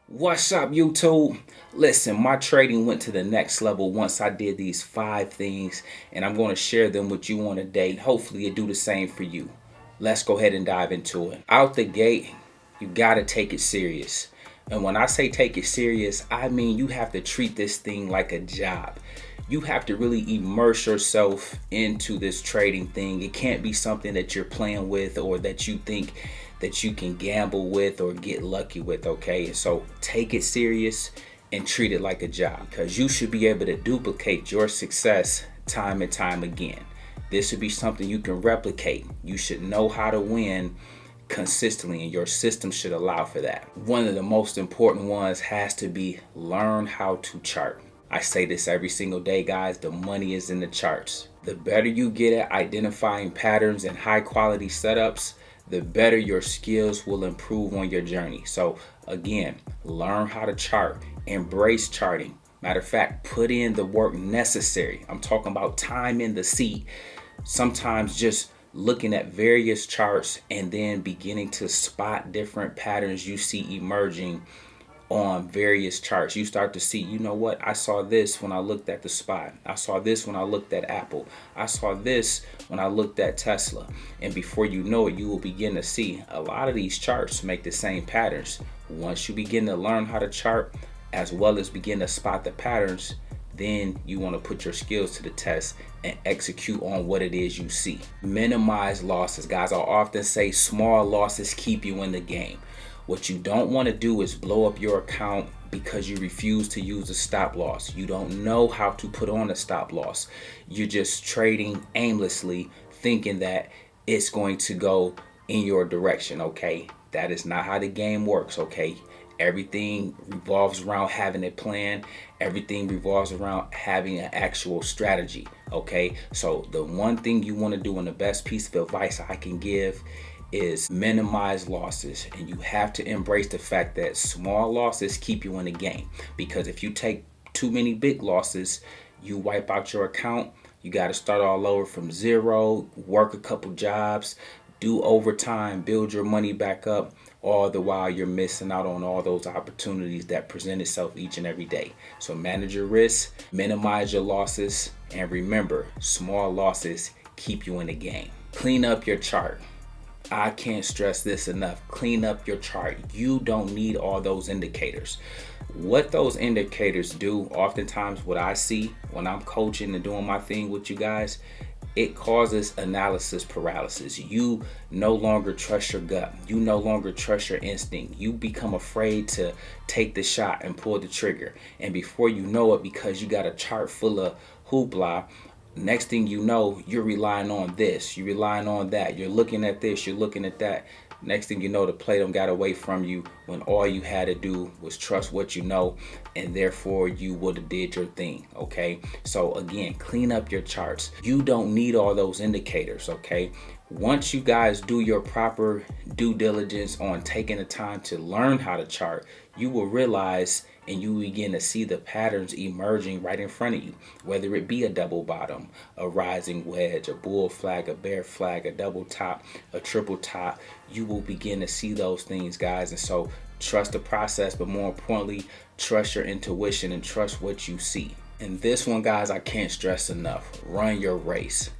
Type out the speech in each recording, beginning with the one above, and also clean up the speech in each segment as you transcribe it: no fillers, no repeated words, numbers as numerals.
What's up, YouTube? Listen, my trading went to the next level once I did these 5 things, and I'm going to share them with you on a date. Hopefully, it do the same for you. Let's go ahead and dive into it. Out the gate, you got to take it serious. And when I say take it serious, I mean you have to treat this thing like a job. You have to really immerse yourself into this trading thing. It can't be something that you're playing with or that you think that you can gamble with or get lucky with, okay? So take it serious and treat it like a job, because you should be able to duplicate your success time and time again. This should be something you can replicate. You should know how to win consistently, and your system should allow for that. One of the most important ones has to be learn how to chart. I say this every single day, guys. The money is in the charts. The better you get at identifying patterns and high quality setups, the better your skills will improve on your journey. So again, learn how to chart, embrace charting. Matter of fact, put in the work necessary. I'm talking about time in the seat. Sometimes just looking at various charts and then beginning to spot different patterns you see emerging on various charts. You start to see, you know what, I saw this when I looked at the spot. I saw this when I looked at Apple. I saw this when I looked at Tesla. And before you know it, you will begin to see a lot of these charts make the same patterns. Once you begin to learn how to chart, as well as begin to spot the patterns, then you want to put your skills to the test and execute on what it is you see. Minimize losses, guys. I'll often say small losses keep you in the game. What you don't want to do is blow up your account because you refuse to use a stop loss. You don't know how to put on a stop loss. You're just trading aimlessly, thinking that it's going to go in your direction, okay? That is not how the game works, okay? Everything revolves around having a plan. Everything revolves around having an actual strategy, okay? So the one thing you want to do, and the best piece of advice I can give, is minimize losses. And you have to embrace the fact that small losses keep you in the game, because if you take too many big losses, you wipe out your account. You got to start all over from zero, work a couple jobs, do overtime, build your money back up, all the while you're missing out on all those opportunities that present itself each and every day. So manage your risks, minimize your losses, and remember, small losses keep you in the game. Clean up your chart. I can't stress this enough. Clean up your chart. You don't need all those indicators. What those indicators do, oftentimes what I see when I'm coaching and doing my thing with you guys, it causes analysis paralysis. You no longer trust your gut. You no longer trust your instinct. You become afraid to take the shot and pull the trigger. And before you know it, because you got a chart full of hoopla, next thing you know, you're relying on this, you're relying on that, you're looking at this, you're looking at that. Next thing you know, the play done got away from you when all you had to do was trust what you know, and therefore you would have did your thing, okay? So again, clean up your charts. You don't need all those indicators, okay? Once you guys do your proper due diligence on taking the time to learn how to chart, you will realize and you begin to see the patterns emerging right in front of you, whether it be a double bottom, a rising wedge, a bull flag, a bear flag, a double top, a triple top. You will begin to see those things, guys. And so trust the process, but more importantly, trust your intuition and trust what you see. And this one, guys, I can't stress enough. Run your race.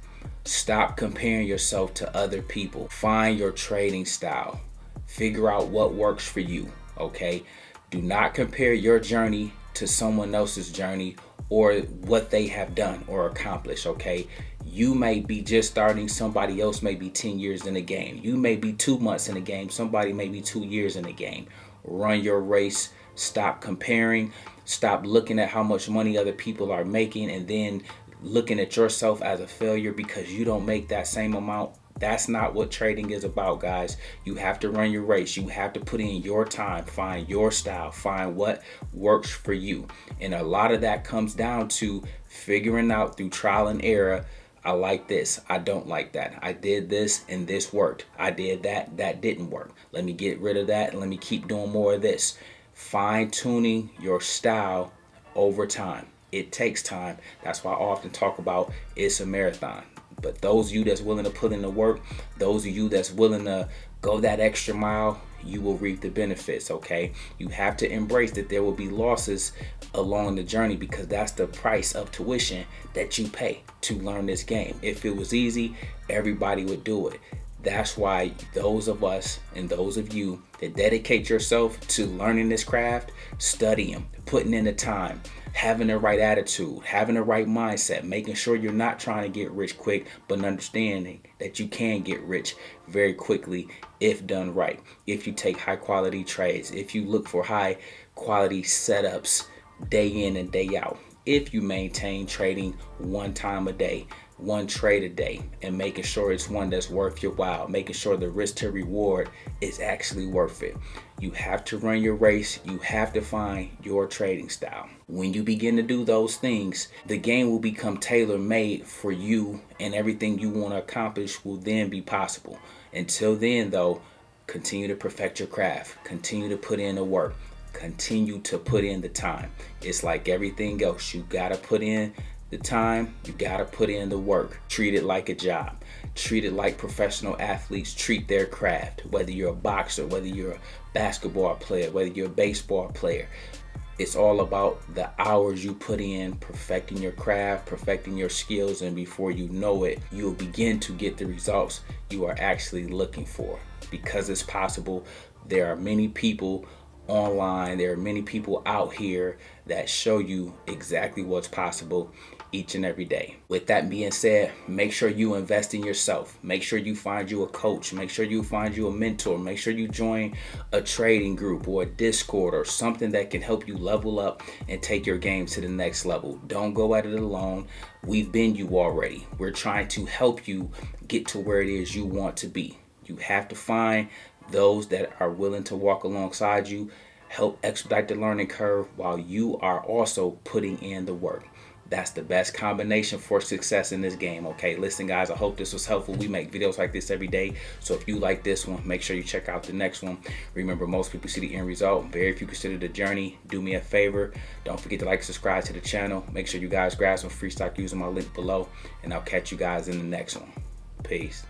Stop comparing yourself to other people. Find your trading style. Figure out what works for you, okay? Do not compare your journey to someone else's journey or what they have done or accomplished, okay? You may be just starting, somebody else may be 10 years in the game. You may be 2 months in the game, somebody may be 2 years in the game. Run your race. Stop comparing. Stop looking at how much money other people are making and then looking at yourself as a failure because you don't make that same amount. That's not what trading is about, guys. You have to run your race. You have to put in your time, find your style, find what works for you. And a lot of that comes down to figuring out through trial and error. I like this. I don't like that. I did this and this worked. I did that. That didn't work. Let me get rid of that and let me keep doing more of this. Fine tuning your style over time. It takes time. That's why I often talk about it's a marathon. But those of you that's willing to put in the work, those of you that's willing to go that extra mile, you will reap the benefits, okay? You have to embrace that there will be losses along the journey, because that's the price of tuition that you pay to learn this game. If it was easy, everybody would do it. That's why those of us and those of you that dedicate yourself to learning this craft, studying, putting in the time, having the right attitude, having the right mindset, making sure you're not trying to get rich quick, but understanding that you can get rich very quickly if done right. If you take high quality trades, if you look for high quality setups day in and day out, if you maintain trading one time a day, one trade a day, and making sure it's one that's worth your while, making sure the risk to reward is actually worth it. You have to run your race. You have to find your trading style. When you begin to do those things, the game will become tailor-made for you, and everything you want to accomplish will then be possible. Until then, though, continue to perfect your craft. Continue to put in the work. Continue to put in the time. It's like everything else. You got to put in the time, you gotta put in the work. Treat it like a job. Treat it like professional athletes treat their craft. Whether you're a boxer, whether you're a basketball player, whether you're a baseball player, it's all about the hours you put in perfecting your craft, perfecting your skills, and before you know it, you'll begin to get the results you are actually looking for. Because it's possible, there are many people online, there are many people out here that show you exactly what's possible each and every day. With that being said, make sure you invest in yourself. Make sure you find you a coach. Make sure you find you a mentor. Make sure you join a trading group or a Discord or something that can help you level up and take your game to the next level. Don't go at it alone. We've been you already. We're trying to help you get to where it is you want to be. You have to find those that are willing to walk alongside you, help expedite the learning curve while you are also putting in the work. That's the best combination for success in this game, okay? Listen, guys, I hope this was helpful. We make videos like this every day, so if you like this one, make sure you check out the next one. Remember, most people see the end result. Very few consider the journey. Do me a favor. Don't forget to like, subscribe to the channel. Make sure you guys grab some free stock using my link below, and I'll catch you guys in the next one. Peace.